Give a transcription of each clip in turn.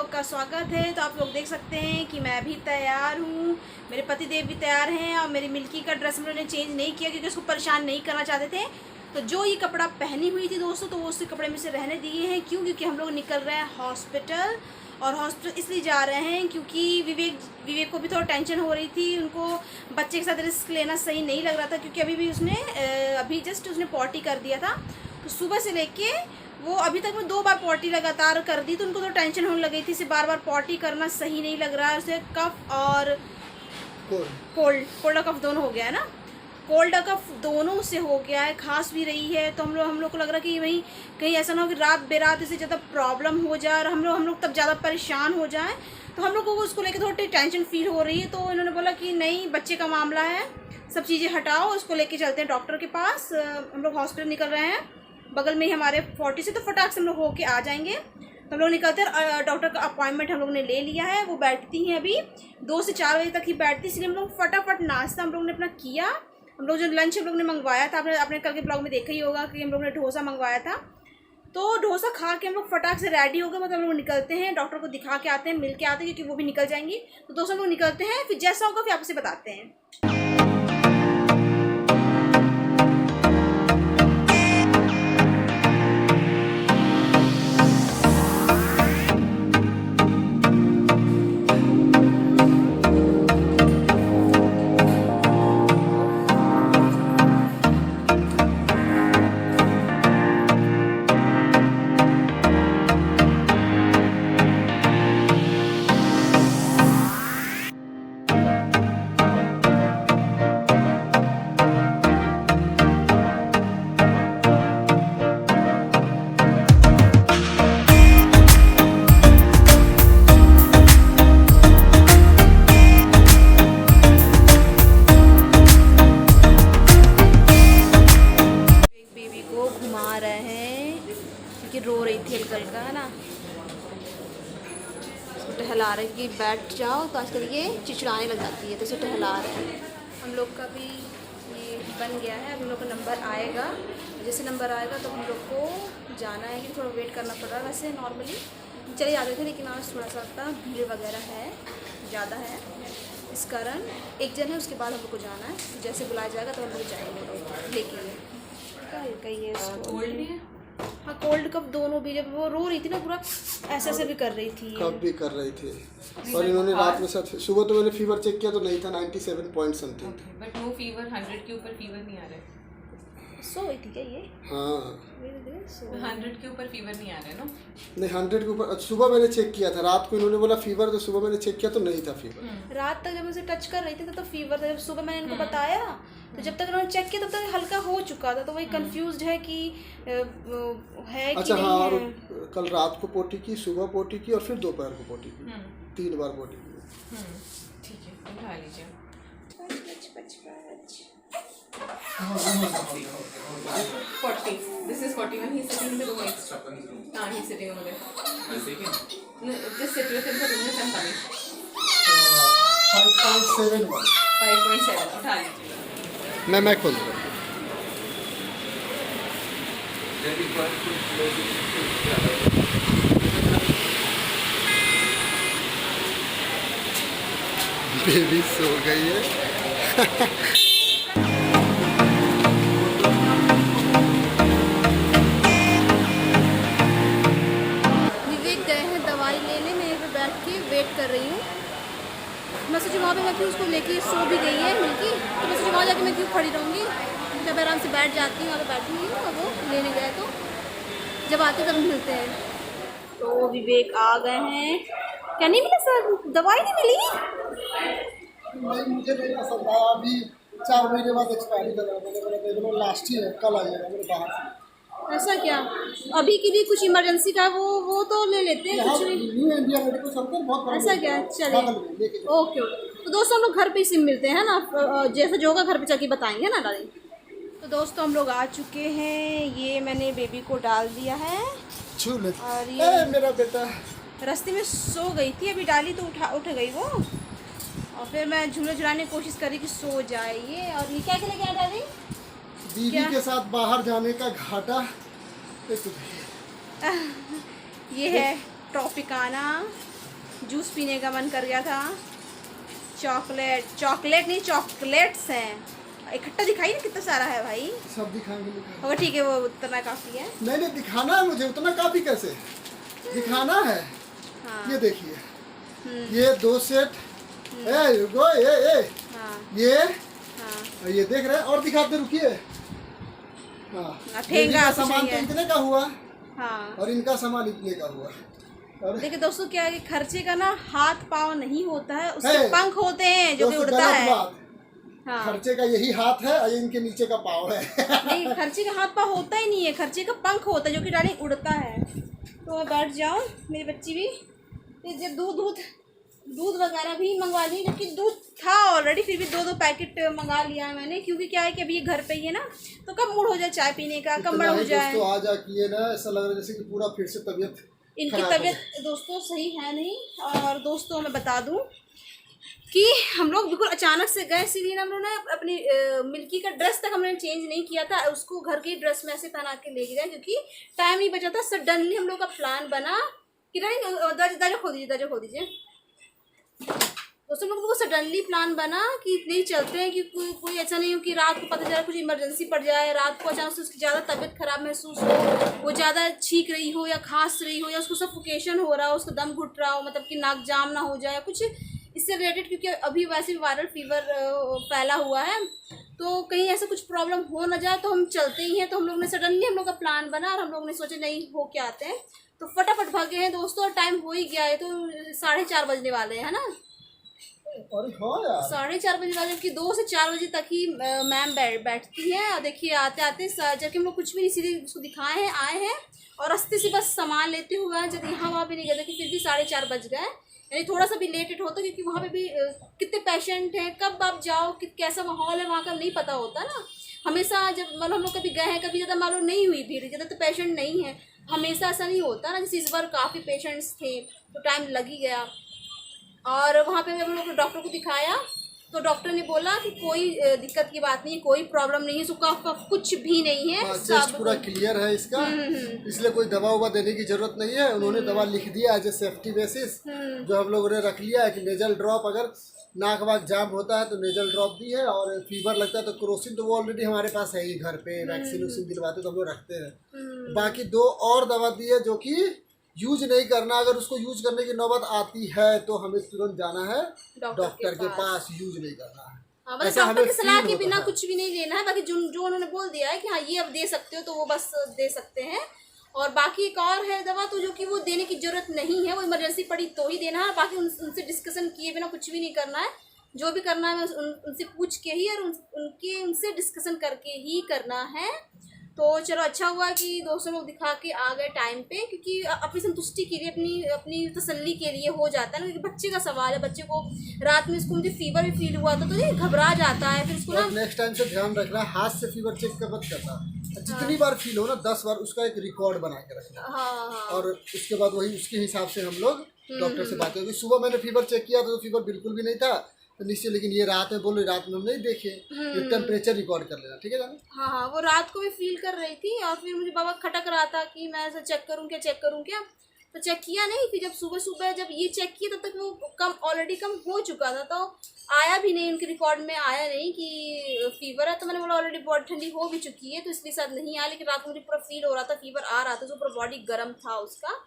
लोग का स्वागत है। तो आप लोग देख सकते हैं कि मैं भी तैयार हूँ, मेरे पति देव भी तैयार हैं और मेरी मिल्की का ड्रेस हम लोगों ने चेंज नहीं किया क्योंकि उसको परेशान नहीं करना चाहते थे। तो जो ये कपड़ा पहनी हुई थी दोस्तों, तो वो उसी कपड़े में से रहने दिए हैं। क्यों? क्योंकि हम लोग निकल रहे हैं हॉस्पिटल। और हॉस्पिटल इसलिए जा रहे हैं क्योंकि विवेक को भी थोड़ा टेंशन हो रही थी। उनको बच्चे के साथ रिस्क लेना सही नहीं लग रहा था क्योंकि अभी जस्ट उसने पॉटी कर दिया था। तो सुबह से लेके वो अभी तक में 2 बार पॉटी लगातार कर दी, तो उनको तो टेंशन होने लगी थी। इसे बार बार पॉटी करना सही नहीं लग रहा है। उसे कफ और कोल्ड कफ दोनों हो गया है ना, कोल्ड कफ दोनों से हो गया है, खांस भी रही है। तो हम लोग को लग रहा है कि वहीं कहीं ऐसा ना हो कि रात बेरात इसे ज़्यादा प्रॉब्लम हो जाए और हम लोग तब ज़्यादा परेशान हो जाए। तो हम लोग को उसको लेकर थोड़ी टेंशन फील हो रही है। तो इन्होंने बोला कि नहीं, बच्चे का मामला है, सब चीज़ें हटाओ, उसको लेके चलते हैं डॉक्टर के पास। हम लोग हॉस्पिटल निकल रहे हैं, बगल में ही हमारे 40 से, तो फटाक से हम लोग होके आ जाएंगे। तो हम लोग निकलते हैं। डॉक्टर का अपॉइंटमेंट हम लोग ने ले लिया है। वो बैठती हैं अभी 2 से 4 बजे तक ही बैठती, इसलिए हम लोग फटाफट नाश्ता हम लोग ने अपना किया। हम लोग जो लंच हम लोग ने मंगवाया था, आपने कल के ब्लॉग में देखा ही होगा कि हम लोग ने डोसा मंगवाया था। तो डोसा खा के हम लोग फटाक से रेडी हो गए, मतलब हम लोग निकलते हैं, डॉक्टर को दिखा के आते हैं, मिल के आते हैं क्योंकि वो भी निकल जाएंगी। तो दोस्तों हम लोग निकलते हैं, फिर जैसा होगा फिर आपसे बताते हैं। घुमा रहे हैं क्योंकि रो रही थी हल्का का, है ना। इसको टहला रहे कि बैठ जाओ, तो आजकल ये चिचड़ाने लग जाती है, तो इसे टहला रहे हैं। हम लोग का भी ये बन गया है, अब हम लोग का नंबर आएगा। जैसे नंबर आएगा तो हम लोग को जाना है कि थोड़ा वेट करना पड़ रहा है। वैसे नॉर्मली चले जाते थे, लेकिन आज थोड़ा सा भीड़ वगैरह है, ज़्यादा है, इस कारण एक जन है, उसके बाद हम लोग को जाना है। तो जैसे बुलाया जाएगा तो हम लोग जाएंगे लेके। कोल्ड भी है, हाँ कोल्ड कफ दोनों भी। जब वो रो रही थी ना, पूरा ऐसे भी कर रही थी, कफ भी कर रही थी। और इन्होंने रात में साथ, सुबह तो मैंने फीवर चेक किया तो नहीं था, 97 point something, but no fever, 100 के ऊपर फीवर नहीं आ रहा है। सो हुई थी क्या ये? हाँ 100 के ऊपर फीवर नहीं आ रहा है ना? नहीं, 100 के ऊपर। सुबह मैंने चेक किया था, रात को इन्होंने बोला फीवर, तो सुबह मैंने चेक किया तो नहीं था फीवर। रात तक जब मुझे टच कर रही थी तो फीवर था। जब सुबह मैंने इनको बताया तो जब तक उन्होंने चेक किया तब तक हल्का हो चुका था। तो वही कंफ्यूज्ड है कि है अच्छा, कि हाँ। नहीं और है। कल रात को पोटी की, सुबह पोटी की और फिर दोपहर को पोटी की, 3 बार पोटी की। ठीक है, उठा लीजिए। 40. This is 41. He's sitting in the room extra. हाँ, he's sitting over there. No, just sit with him for room में संभाली। 5.71. 5.7 उठा लीजिए। मैं खोल दूँगा। बेबी सो गई है। विवेक गए हैं दवाई लेने, मैं यहाँ पे बैठ के वेट कर रही हूँ। मैं सोची वहाँ पे मैं क्यों उसको लेके सो भी गई है मिल्की, तो मैं सोची वहाँ जाके मैं क्यों खड़ी रहूँगी, जब आराम से बैठ जाती हूँ, वहाँ पे बैठी हुई हूँ। और वो लेने गए, तो जब आते तब मिलते हैं। तो विवेक आ गए हैं। क्या नहीं मिला सर? दवाई नहीं मिली? नहीं, मुझे नहीं पसंद आया। अभी 4 महीने बाद एक्सपायरी कर रहा है, लास्ट ही है, कल आइएगा मेरे बाहर से। ऐसा क्या? अभी के लिए कुछ इमरजेंसी का वो तो ले लेते हैं, कुछ नहीं। न्यू इंडिया मेडिकल सेंटर बहुत ऐसा क्या? चलिए, ओके। तो दोस्तों हम लोग घर पे ही सिम मिलते हैं ना, जैसा जो होगा घर पे चल के बताएंगे ना डालेंगे। तो दोस्तों हम लोग आ चुके हैं। ये मैंने बेबी को डाल दिया है और ये मेरा बेटा रास्ते में सो गई थी, अभी डाली तो उठ गई वो। और फिर मैं झूले झुलाने की कोशिश करी कि सो जाए ये। और ये क्या लेके आ डाली? दीदी के साथ बाहर जाने का घाटा। ये है ट्रॉपिकाना, जूस पीने का मन कर गया था। चॉकलेट नहीं, चॉकलेट्स हैं। इकट्ठा दिखाई ना कितना सारा है भाई। सब दिखाएंगे होगा ठीक है, वो उतना काफ़ी है। नहीं दिखाना है मुझे, उतना काफी कैसे दिखाना है। हाँ। ये देखिए, ये 2 सेट रुको, हाँ ये हाँ ये देख रहे हैं, और दिखाते रुकिए। हाँ, ये ठेंगा इनका कुछ सामान नहीं तो है। इतने का हुआ हाँ और इनका सामान इतने का हुआ। और देखिए दोस्तों, क्या है कि खर्चे का ना हाथ पाँव नहीं होता है, उसके है। पंख होते हैं जो कि दोस्तों, उड़ता गलत है। बात। हाँ खर्चे का यही हाथ है और ये इनके नीचे का पाँव है। नहीं, खर्चे का हाथ पाँव होता ही नहीं है, खर्चे का पंख होता है जो कि डायरेक्ट उड़ता है। तो बैठ जाओ मेरी बच्ची भी। तो जब दूध वगैरह भी मंगवा ली, जबकि दूध था ऑलरेडी, फिर भी 2 पैकेट मंगा लिया है मैंने, क्योंकि क्या है कि अभी ये घर पे ही है ना, तो कब मूड हो जाए चाय पीने का, कब मन हो जाए। दोस्तों आज किए ना, ऐसा लग रहा है जैसे कि पूरा फिर से तबीयत इनकी तबीयत दोस्तों सही है नहीं। और दोस्तों मैं बता दूं कि हम लोग बिल्कुल अचानक से गए, इसीलिए हम लोग ने अपनी मिल्की का ड्रेस तक हमने चेंज नहीं किया था, उसको घर की ड्रेस में ऐसे पहना के ले गए क्योंकि टाइम नहीं बचा था। सडनली हम लोग का प्लान बना कि दरवाजा खोल दीजिए दोस्तों। लोगों को सडनली प्लान बना कि नहीं चलते हैं, कि कोई ऐसा नहीं हो कि रात को पता चला कुछ इमरजेंसी पड़ जाए, रात को अचानक से उसकी ज़्यादा तबीयत खराब महसूस हो, वो ज़्यादा छींक रही हो या खांस रही हो या उसको सफोकेशन हो रहा हो, उसको दम घुट रहा हो, मतलब कि नाक जाम ना हो जाए कुछ इससे रिलेटेड, क्योंकि अभी वैसे भी वायरल फीवर फैला हुआ है, तो कहीं ऐसा कुछ प्रॉब्लम हो ना जाए, तो हम चलते ही हैं। तो हम लोग ने सडनली हम लोग का प्लान बना और हम लोग ने सोचा नहीं हो के आते हैं, तो फटाफट भागे हैं दोस्तों। और टाइम हो ही गया है, तो 4:30 बजने वाले हैं ना। अरे हाँ यार, 4:30 बजे वाले, जबकि 2 से 4 बजे तक ही मैम बैठती है। और देखिए आते आते जबकि हम लोग कुछ भी नहीं, सीधे उसको दिखाए हैं, आए हैं और रास्ते से बस सामान लेते हुए जब यहाँ वहाँ भी नहीं गए, कि फिर भी 4:30 बज गए। यानी थोड़ा सा भी लेटेड होता, क्योंकि वहाँ पे भी कितने पेशेंट हैं, कब आप जाओ, कैसा माहौल है वहाँ का नहीं पता होता ना। हमेशा जब मतलब हम लोग कभी गए हैं, कभी ज़्यादा मालूम नहीं हुई भीड़, ज़्यादा तो पेशेंट नहीं है, हमेशा ऐसा नहीं होता ना। जैसे इस बार काफ़ी पेशेंट्स थे तो टाइम लग ही गया। और वहाँ पे हम लोग डॉक्टर को दिखाया, तो डॉक्टर ने बोला कि कोई दिक्कत की बात नहीं है, कोई प्रॉब्लम नहीं है, सुखा कुछ भी नहीं है, चेस्ट पूरा क्लियर है इसका, इसलिए कोई दवा उवा देने की जरूरत नहीं है। उन्होंने दवा लिख दिया एज ए सेफ्टी बेसिस, जो हम लोगों ने रख लिया है कि नेजल ड्रॉप, अगर नाक वाक जाम होता है तो नेजल ड्रॉप दी है, और फीवर लगता है तो क्रोसिन तो वो ऑलरेडी हमारे पास है ही घर पे, वैक्सीन वैक्सीन दिलवाते तो हम लोग रखते हैं। बाकी 2 और दवा दी है जो कि यूज नहीं करना, अगर उसको यूज करने की नौबत आती है तो हमें तुरंत जाना है डॉक्टर के पास, यूज नहीं करना है। हाँ, मतलब डॉक्टर की सलाह के बिना कुछ भी नहीं लेना है। बाकी जो उन्होंने बोल दिया है कि हाँ ये अब दे सकते हो, तो वो बस दे सकते हैं। और बाकी एक और है दवा, तो जो कि वो देने की जरूरत नहीं है, वो इमरजेंसी पड़ी तो ही देना है। बाकी उनसे डिस्कशन किए बिना कुछ भी नहीं करना है, जो भी करना है उनसे पूछ के ही और उनसे डिस्कशन करके ही करना है। तो चलो अच्छा हुआ कि दोस्तों लोग दिखा के आ गए टाइम पे, क्योंकि अपनी संतुष्टि के लिए, अपनी तसल्ली के लिए हो जाता है ना, क्योंकि बच्चे का सवाल है। बच्चे को रात में उसको मुझे फीवर भी फील हुआ था, तो ये घबरा जाता है, फिर उसको ना नेक्स्ट टाइम से ध्यान रखना, हाथ से फीवर चेक कर मत करना, जितनी बार फील हो ना 10 बार उसका एक रिकॉर्ड बना के रखना। हाँ। और उसके बाद वही उसके हिसाब से हम लोग डॉक्टर से बात करेंगे। सुबह मैंने फीवर चेक किया तो फीवर बिल्कुल भी नहीं था, तो निश्चय, लेकिन ये रात में बोल रही, रात में हम नहीं देखे, ये टेम्परेचर रिकॉर्ड कर लेना, ठीक है जाना। हाँ, वो रात को भी फील कर रही थी, और फिर मुझे बाबा खटक रहा था कि मैं ऐसा चेक करूँ क्या, तो चेक किया नहीं। फिर जब सुबह जब ये चेक किया, तब तक वो ऑलरेडी कम हो चुका था, तो आया भी नहीं, उनके रिकॉर्ड में आया नहीं कि फीवर है। तो मैंने बोला ऑलरेडी बॉडी ठंडी हो भी चुकी है, तो इसलिए शायद नहीं आया, लेकिन रात में मुझे पूरा फील हो रहा था, फीवर आ रहा था, तो पूरा बॉडी गर्म था उसका।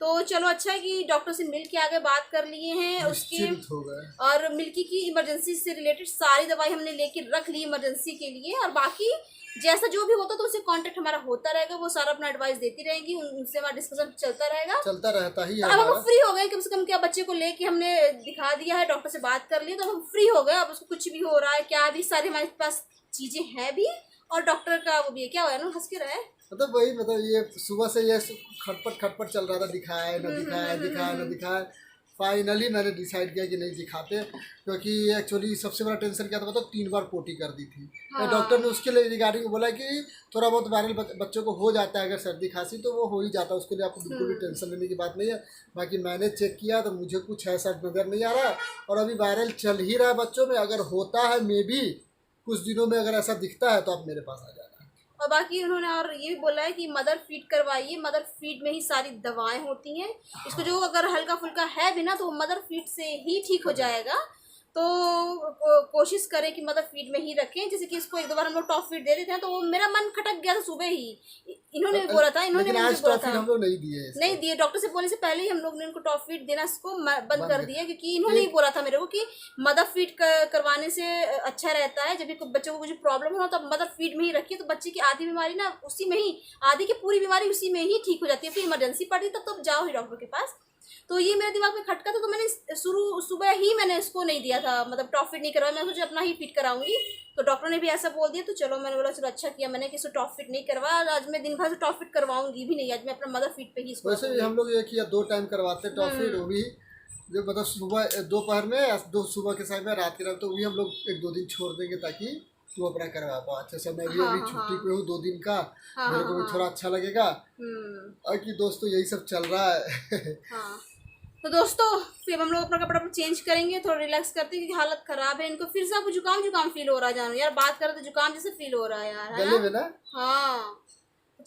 तो चलो अच्छा है कि डॉक्टर से मिल के आगे बात कर लिए हैं उसके, और मिल्की की इमरजेंसी से रिलेटेड सारी दवाई हमने लेके रख ली इमरजेंसी के लिए। और बाकी जैसा जो भी होता तो उससे कांटेक्ट हमारा होता रहेगा, वो सारा अपना एडवाइस देती रहेगी, उनसे हमारा डिस्कशन चलता रहेगा, चलता रहता ही है। अब हम फ्री हो गए, कम से कम क्या बच्चे को लेके हमने दिखा दिया है, डॉक्टर से बात कर ली, तो हम फ्री हो गए। अब उसको कुछ भी हो रहा है क्या, भी सारी हमारे पास चीजें हैं भी, और डॉक्टर का वो भी है, क्या हुआ ना, हंस के रहा है, मतलब वही, मतलब ये सुबह से ये खटपट चल रहा था, दिखाए न दिखाए। फाइनली मैंने डिसाइड किया कि नहीं दिखाते, क्योंकि एक्चुअली सबसे बड़ा टेंशन क्या था बताओ, 3 बार पोटी कर दी थी। हाँ। डॉक्टर ने उसके लिए रिगार्डिंग बोला कि थोड़ा बहुत वायरल बच्चों को हो जाता है, अगर सर्दी खांसी तो वो हो ही जाता है, उसके लिए आपको बिल्कुल भी टेंशन लेने की बात नहीं है। बाकी मैंने चेक किया तो मुझे कुछ ऐसा नज़र नहीं आ रहा, और अभी वायरल चल ही रहा है बच्चों में। अगर होता है मे भी कुछ दिनों में, अगर ऐसा दिखता है तो आप मेरे पास आ जाना। और बाकी उन्होंने और ये भी बोला है कि मदर फीड करवाइए, मदर फीड में ही सारी दवाएं होती हैं। इसको जो अगर हल्का फुल्का है भी ना तो मदर फीड से ही ठीक हो जाएगा। तो कोशिश करें कि मदर फीड में ही रखें। जैसे कि इसको एक दो बार हम लोग टॉप फीड दे देते हैं तो वो मेरा मन खटक गया था सुबह ही। इन्होंने भी बोला था, इन्होंने लेकिन मुझे आज बोला टॉप फीड था हम लोग नहीं दिए इसको। नहीं दिए, डॉक्टर से बोलने से पहले ही हम लोग ने उनको टॉप फीड देना इसको बंद कर दिया, क्योंकि इन्होंने ही बोला था मेरे को कि मदर फीड करवाने से अच्छा रहता है। जब भी बच्चों को कुछ प्रॉब्लम हो तो मदर फीड में ही रखिए, तो बच्चे की आधी बीमारी ना उसी में ही, आधी की पूरी बीमारी उसी में ही ठीक हो जाती है। फिर इमरजेंसी पड़ती तब तो जाओ ही डॉक्टर के पास। तो ये मेरे दिमाग में खटका था, तो मैंने सुबह ही मैंने इसको नहीं दिया था, मतलब टॉप फीड नहीं करवाया। मैं सोचा अपना ही फीड कराऊंगी, तो डॉक्टर ने भी ऐसा बोल दिया। तो चलो मैंने बोला चलो अच्छा किया मैंने कि इसको टॉप फीड नहीं करवाया। आज मैं दिन भर से टॉप फीड करवाऊंगी भी नहीं, आज मैं अपना मदर फीड पे ही इसको। वैसे भी हम लोग 1 या 2 टाइम करवाते टॉप फीड, वो भी जो मतलब सुबह दोपहर में या सुबह के समय में, रात के टाइम, तो भी हम लोग 1-2 दिन छोड़ देंगे ताकि तू अपना करवा पाओ अच्छे से। मैं भी अभी छुट्टी पे हूँ 2 दिन का, मेरे को भी थोड़ा अच्छा लगेगा। और कि दोस्तों यही सब चल रहा है। हाँ तो दोस्तों फिर हम लोग अपना कपड़ा चेंज करेंगे, थोड़ा रिलैक्स करते हैं क्योंकि हालत खराब है। इनको फिर से आपको जुकाम फील हो रहा है जानू यार, बात करें तो जुकाम जैसे फील हो रहा है यार, है गले में ना। हाँ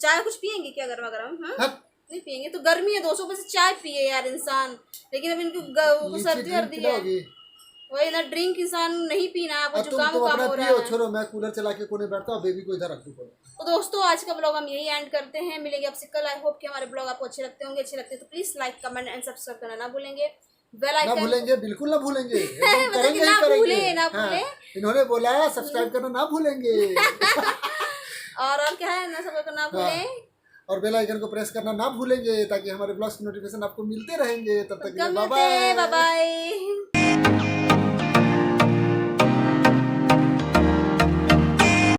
चाय कुछ पियेंगे क्या गर्मा गर्म? नहीं पियेंगे तो गर्मी है 200 से चाय पिए यार इंसान, लेकिन अब इनको सर्दी वर्दी है वही ना, ड्रिंक इंसान नहीं पीना, आपको जुकाम हो रहा है। छोड़ो, मैं कूलर चला के कोने बैठता हूँ, बेबी को इधर रख दूँ। तो दोस्तों आज का ब्लॉग हम यही एंड करते हैं, मिलेंगे आपसे कल। आई होप कि हमारे ब्लॉग आपको अच्छे लगते होंगे, अच्छे लगते तो please like comment and subscribe करना ना भूलेंगे, बेल आइकन ना भूलेंगे, बिल्कुल ना भूलेंगे, मतलब करेंगे ना ही करेंगे। भूले ना हाँ, भूले। इन्होंने बोला है सब्सक्राइब करना ना भूलेंगे। और क्या है ना, सब करना भूले और बेल आइकन को प्रेस करना ना भूलेंगे ताकि हमारे ब्लॉग्स की नोटिफिकेशन आपको मिलते रहेंगे। तब तक बाय बाय।